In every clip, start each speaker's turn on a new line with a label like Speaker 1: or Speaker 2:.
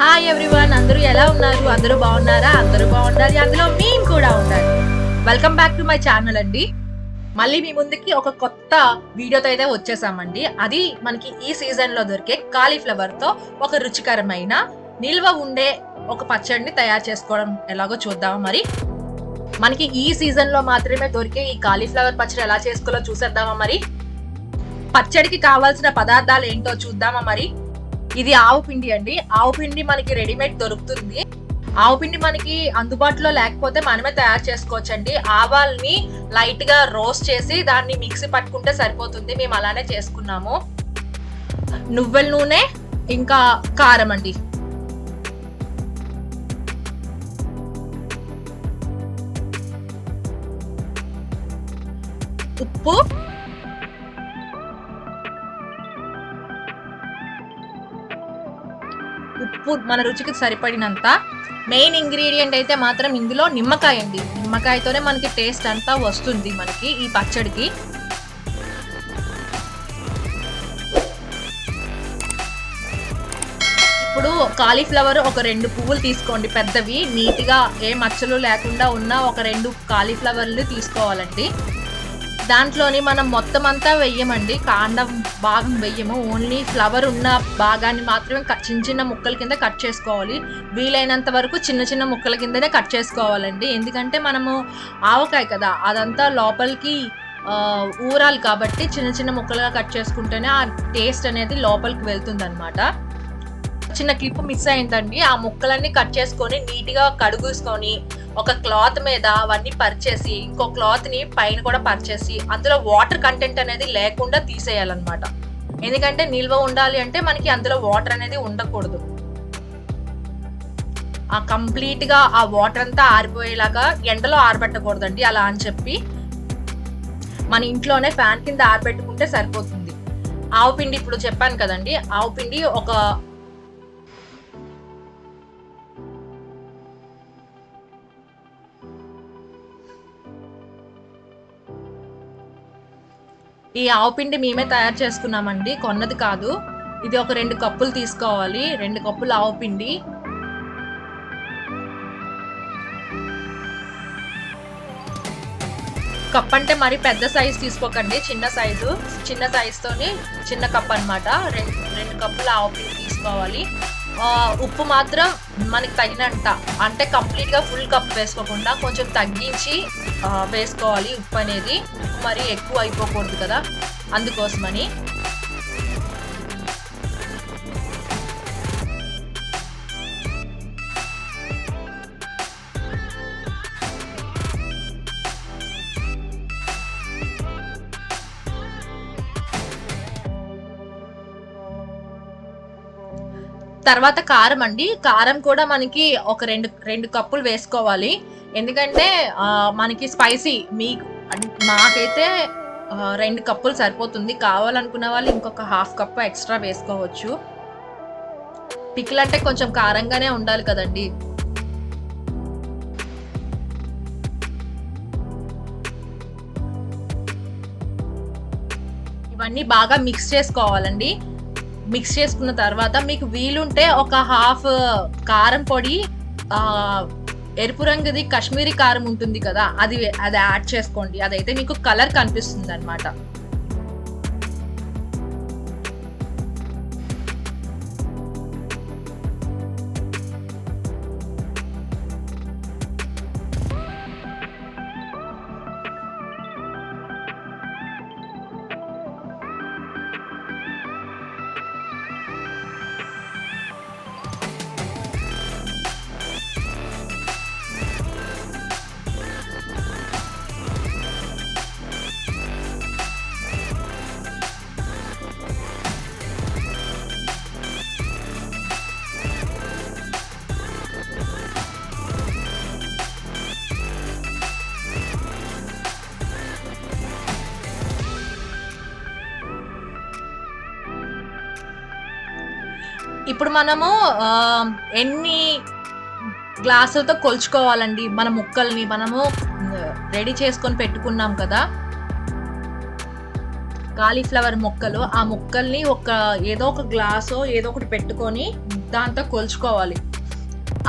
Speaker 1: Hi everyone, అందరూ ఎలా ఉన్నారు? అందరూ బాగున్నారా? అందరూ బాగుండాలి, అందులో మేము కూడా ఉండాలి. Welcome back to my channel అండి. మళ్ళీ మీ ముందుకి ఒక కొత్త వీడియోతో అయితే వచ్చేసామండి. అది మనకి ఈ సీజన్ లో దొరికే కాలీఫ్లవర్ తో ఒక రుచికరమైన నిల్వ ఉండే ఒక పచ్చడిని తయారు చేసుకోవడం ఎలాగో చూద్దామా మరి. మనకి ఈ సీజన్ లో మాత్రమే దొరికే ఈ కాలీఫ్లవర్ పచ్చడి ఎలా చేసుకోవాలో చూసేద్దామా మరి. పచ్చడికి కావాల్సిన పదార్థాలు ఏంటో చూద్దామా మరి. ఇది ఆవు పిండి అండి. ఆవు పిండి మనకి రెడీమేడ్ దొరుకుతుంది. ఆవు పిండి మనకి అందుబాటులో లేకపోతే మనమే తయారు చేసుకోవచ్చండి. ఆవాల్ని లైట్ గా రోస్ట్ చేసి దాన్ని మిక్సీ పట్టుకుంటే సరిపోతుంది. మేము అలానే చేసుకున్నాము. నువ్వుల నూనె, ఇంకా కారం అండి. ఉప్పు, ఉప్పు మన రుచికి సరిపడినంత. మెయిన్ ఇంగ్రీడియంట్ అయితే మాత్రం ఇందులో నిమ్మకాయ అండి. నిమ్మకాయతోనే మనకి టేస్ట్ అంతా వస్తుంది మనకి ఈ పచ్చడికి. ఇప్పుడు కాలీఫ్లవర్ ఒక 2 పువ్వులు తీసుకోండి, పెద్దవి, నీట్గా ఏ మచ్చలు లేకుండా ఉన్న ఒక 2 కాలీఫ్లవర్లు తీసుకోవాలండి. దాంట్లోని మనం మొత్తం అంతా వెయ్యమండి, కాండం భాగం వెయ్యము. ఓన్లీ ఫ్లవర్ ఉన్న భాగాన్ని మాత్రమే చిన్న చిన్న ముక్కల కింద కట్ చేసుకోవాలి. వీలైనంత వరకు చిన్న చిన్న ముక్కల కిందనే కట్ చేసుకోవాలండి. ఎందుకంటే మనము ఆవకాయ కదా, అదంతా లోపలికి ఊరాలి కాబట్టి చిన్న చిన్న ముక్కలుగా కట్ చేసుకుంటేనే ఆ టేస్ట్ అనేది లోపలికి వెళ్తుంది అనమాట. చిన్న క్లిప్ మిస్ అయిందండి. ఆ ముక్కలన్నీ కట్ చేసుకొని నీట్గా కడుగుసుకొని ఒక క్లాత్ మీద అవన్నీ పరిచేసి ఇంకో క్లాత్ ని పైన కూడా పరిచేసి అందులో వాటర్ కంటెంట్ అనేది లేకుండా తీసేయాలన్నమాట. ఎందుకంటే నిల్వ ఉండాలి అంటే మనకి అందులో వాటర్ అనేది ఉండకూడదు. ఆ కంప్లీట్ గా ఆ వాటర్ అంతా ఆరిపోయేలాగా ఎండలో ఆరబెట్టకూడదండి. అలా అని చెప్పి మన ఇంట్లోనే ఫ్యాన్ కింద ఆరబెట్టుకుంటే సరిపోతుంది. ఆవు పిండి ఇప్పుడు చెప్పాను కదండి, ఆవు పిండి ఈ ఆవు పిండి మేమే తయారు చేసుకున్నామండి, కొన్నది కాదు. ఇది ఒక 2 కప్పులు తీసుకోవాలి. 2 కప్పులు ఆవు పిండి. కప్ అంటే మరి పెద్ద సైజు తీసుకోకండి, చిన్న సైజుతోని చిన్న కప్ అనమాట. 2 కప్పులు ఆవు పిండి తీసుకోవాలి. ఉప్పు మాత్రం మనకి తగినంత, అంటే కంప్లీట్ గా ఫుల్ కప్ వేసుకోకుండా కొంచెం తగ్గించి వేసుకోవాలి. ఉప్పు అనేది మరి ఎక్కువ అయిపోకూడదు కదా, అందుకోసమని. తర్వాత కారం అండి. కారం కూడా మనకి ఒక 2 కప్పులు వేసుకోవాలి. ఎందుకంటే మనకి స్పైసీ, నాకైతే 2 కప్పులు సరిపోతుంది. కావాలనుకున్న వాళ్ళు ఇంకొక 1/2 కప్పు ఎక్స్ట్రా వేసుకోవచ్చు. పికిల్ అంటే కొంచెం కారంగానే ఉండాలి కదండి. ఇవన్నీ బాగా మిక్స్ చేసుకోవాలండి. మిక్స్ చేసుకున్న తర్వాత మీకు వీలుంటే ఒక 1/2 కారం పొడి, ఎరుపు రంగుది కాశ్మీరీ కారం ఉంటుంది కదా, అది యాడ్ చేసుకోండి. అదైతే మీకు కలర్ కనిపిస్తుంది అనమాట. ఇప్పుడు మనము ఎన్ని గ్లాసులతో కొలుచుకోవాలండి మన ముక్కల్ని. మనము రెడీ చేసుకొని పెట్టుకున్నాం కదా కాలీఫ్లవర్ ముక్కలు, ఆ ముక్కల్ని ఏదో ఒక గ్లాసో ఏదో ఒకటి పెట్టుకొని దాంతో కొలుచుకోవాలి.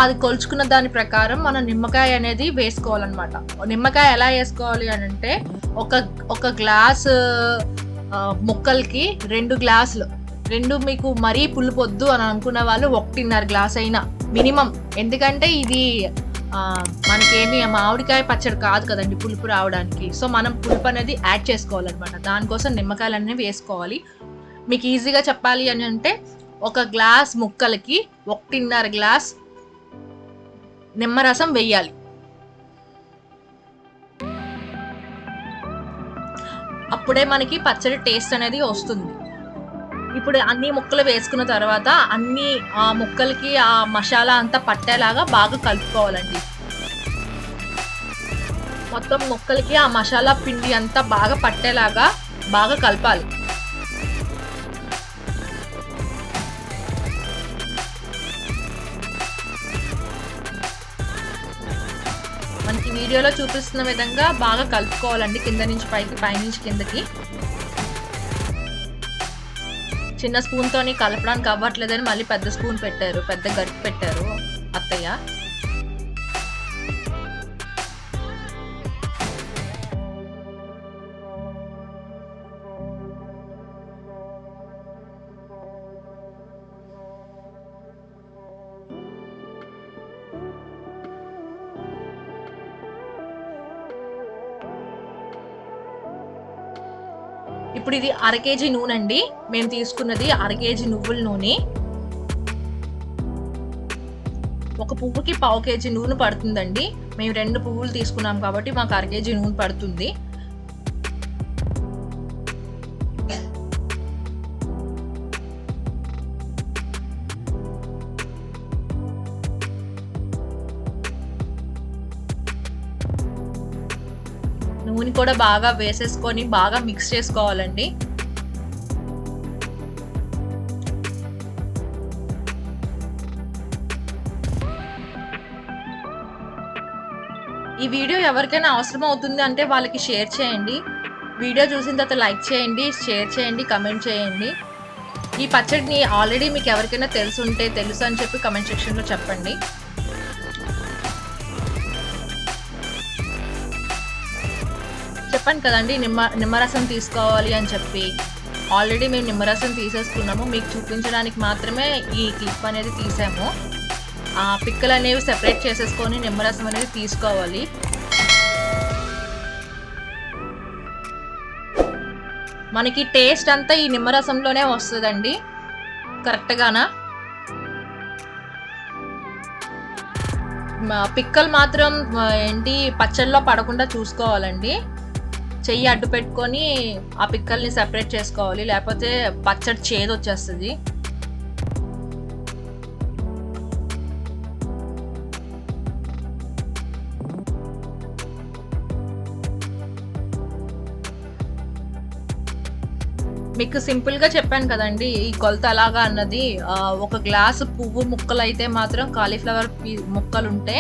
Speaker 1: అది కొలుచుకున్న దాని ప్రకారం మనం నిమ్మకాయ అనేది వేసుకోవాలన్నమాట. నిమ్మకాయ ఎలా వేసుకోవాలి అని అంటే ఒక గ్లాసు ముక్కలకి 2 గ్లాసులు, 2 మీకు మరీ పులుపొద్దు అని అనుకున్న వాళ్ళు 1.5 గ్లాస్ అయినా మినిమం. ఎందుకంటే ఇది మనకేమి మామిడికాయ పచ్చడి కాదు కదండి పులుపు రావడానికి. సో మనం పులుపు అనేది యాడ్ చేసుకోవాలన్నమాట. దానికోసం నిమ్మకాయలు అనేవి వేసుకోవాలి. మీకు ఈజీగా చెప్పాలి అని అంటే ఒక గ్లాస్ ముక్కలకి 1.5 గ్లాస్ నిమ్మరసం వెయ్యాలి. అప్పుడే మనకి పచ్చడి టేస్ట్ అనేది వస్తుంది. ఇప్పుడు అన్ని ముక్కలు వేసుకున్న తర్వాత అన్ని ఆ ముక్కలకి ఆ మసాలా అంతా పట్టేలాగా బాగా కలుపుకోవాలండి. మొత్తం ముక్కలకి ఆ మసాలా పిండి అంతా బాగా పట్టేలాగా బాగా కలపాలి. మనకి వీడియోలో చూపిస్తున్న విధంగా బాగా కలుపుకోవాలండి. కింద నుంచి పైకి, పైనుంచి కిందకి. చిన్న స్పూన్తోని కలపడానికి అవ్వట్లేదని మళ్ళీ పెద్ద స్పూన్ పెట్టారు, పెద్ద గరిటె పెట్టారు అత్తయ్య. ఇప్పుడు ఇది 1/2 కేజీ నూనె అండి. మేము తీసుకున్నది 1/2 కేజీ నువ్వుల నూనె. ఒక పువ్వుకి 1/2 కేజీ నూనె పడుతుందండి. మేము 2 పువ్వులు తీసుకున్నాం కాబట్టి మాకు 1/2 కేజీ నూనె పడుతుంది. నూనె కూడా బాగా వేసేసుకొని బాగా మిక్స్ చేసుకోవాలండి. ఈ వీడియో ఎవరికైనా అవసరం అవుతుంది అంటే వాళ్ళకి షేర్ చేయండి. వీడియో చూసిన తర్వాత లైక్ చేయండి, షేర్ చేయండి, కమెంట్ చేయండి. ఈ పచ్చడిని ఆల్రెడీ మీకు ఎవరికైనా తెలుసు అని చెప్పి కమెంట్ సెక్షన్లో చెప్పండి. చెప్పాను కదండి నిమ్మరసం తీసుకోవాలి అని చెప్పి. ఆల్రెడీ మేము నిమ్మరసం తీసేసుకున్నాము. మీకు చూపించడానికి మాత్రమే ఈ క్లిప్ అనేది తీసాము. ఆ పిక్కలు అనేవి సెపరేట్ చేసేసుకొని నిమ్మరసం అనేది తీసుకోవాలి. మనకి టేస్ట్ అంతా ఈ నిమ్మరసంలోనే వస్తుందండి కరెక్ట్గానా. పిక్కలు మాత్రం పచ్చళ్ళలో పడకుండా చూసుకోవాలండి. చెయ్యి అడ్డు పెట్టుకొని ఆ పిక్కల్ని సెపరేట్ చేసుకోవాలి, లేకపోతే పచ్చడి చేదు వచ్చేస్తుంది. మీకు సింపుల్గా చెప్పాను కదండి ఈ కొలత అలాగా అన్నది. ఒక గ్లాసు పువ్వు ముక్కలు అయితే మాత్రం కాలీఫ్లవర్ ముక్కలు ఉంటే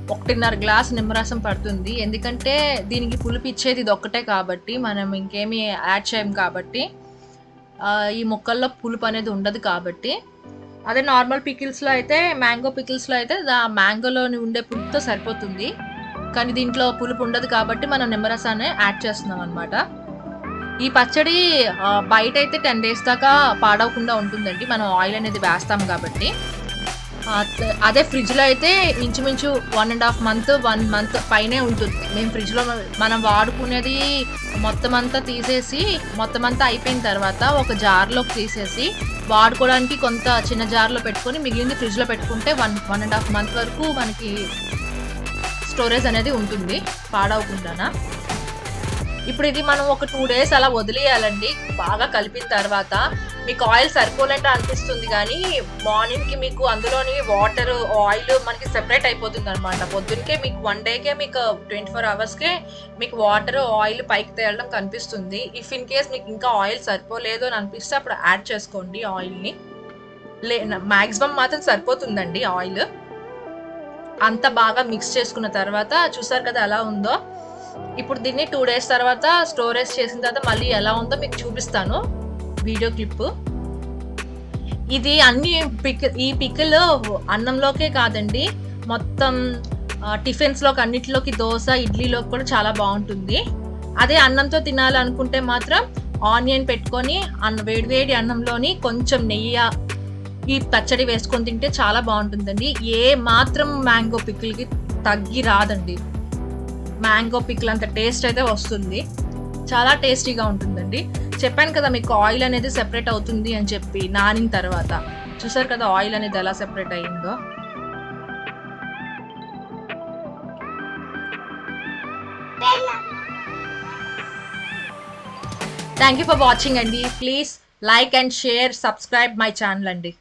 Speaker 1: 1.5 గ్లాస్ నిమ్మరసం పడుతుంది. ఎందుకంటే దీనికి పులుపు ఇచ్చేది ఇది ఒక్కటే కాబట్టి, మనం ఇంకేమీ యాడ్ చేయం కాబట్టి, ఈ ముక్కల్లో పులుపు అనేది ఉండదు కాబట్టి. అదే నార్మల్ పికిల్స్లో అయితే, మ్యాంగో పికిల్స్లో అయితే మ్యాంగోలోని ఉండే పులుపుతో సరిపోతుంది. కానీ దీంట్లో పులుపు ఉండదు కాబట్టి మనం నిమ్మరసాన్ని యాడ్ చేస్తున్నాం అనమాట. ఈ పచ్చడి బయట అయితే 10 days దాకా పాడవకుండా ఉంటుందండి, మనం ఆయిల్ అనేది వేస్తాం కాబట్టి. అదే ఫ్రిడ్జ్లో అయితే ఇంచుమించు 1.5 month 1 month పైనే ఉంటుంది. మేము ఫ్రిడ్జ్లో మనం వాడుకునేది మొత్తం అంతా తీసేసి, మొత్తం అంతా అయిపోయిన తర్వాత ఒక జార్లోకి తీసేసి వాడుకోవడానికి కొంత చిన్న జార్లో పెట్టుకొని మిగిలింది ఫ్రిడ్జ్లో పెట్టుకుంటే 1.5 month వరకు మనకి స్టోరేజ్ అనేది ఉంటుంది పాడవకుండానా. ఇప్పుడు ఇది మనం ఒక 2 days అలా వదిలేయాలండి. బాగా కలిపిన తర్వాత మీకు ఆయిల్ సరిపోలేంటే అనిపిస్తుంది, కానీ మార్నింగ్కి మీకు అందులోని వాటర్ ఆయిల్ మనకి సెపరేట్ అయిపోతుంది అనమాట. పొద్దున్నకే మీకు 1 dayకే మీకు 24 hours మీకు వాటర్ ఆయిల్ పైకి తేలడం కనిపిస్తుంది. ఇఫ్ ఇన్ కేస్ మీకు ఇంకా ఆయిల్ సరిపోలేదు అని అనిపిస్తే అప్పుడు యాడ్ చేసుకోండి ఆయిల్ని. మ్యాక్సిమం మాత్రం సరిపోతుందండి ఆయిల్. అంతా బాగా మిక్స్ చేసుకున్న తర్వాత చూసారు కదా ఎలా ఉందో. ఇప్పుడు దీన్ని 2 days తర్వాత స్టోరేజ్ చేసిన తర్వాత మళ్ళీ ఎలా ఉందో మీకు చూపిస్తాను వీడియో క్లిప్. ఇది అన్ని ఈ పికిల్ అన్నంలోకే కాదండి, మొత్తం టిఫిన్స్లోకి అన్నిటిలోకి, దోశ ఇడ్లీలోకి కూడా చాలా బాగుంటుంది. అదే అన్నంతో తినాలనుకుంటే మాత్రం ఆనియన్ పెట్టుకొని వేడివేడి అన్నంలోని కొంచెం నెయ్యి ఈ పచ్చడి వేసుకొని తింటే చాలా బాగుంటుందండి. ఏ మాత్రం మ్యాంగో పికిల్కి తగ్గి రాదండి. మ్యాంగో పికిల్ అంత టేస్ట్ అయితే వస్తుంది, చాలా టేస్టీగా ఉంటుందండి. చెప్పాను కదా మీకు ఆయిల్ అనేది సెపరేట్ అవుతుంది అని చెప్పి, నానిన తర్వాత చూసారు కదా ఆయిల్ అనేది ఎలా సెపరేట్ అయ్యిందో. థ్యాంక్ యూ ఫర్ వాచింగ్ అండి. Please like and share, subscribe my channel అండి.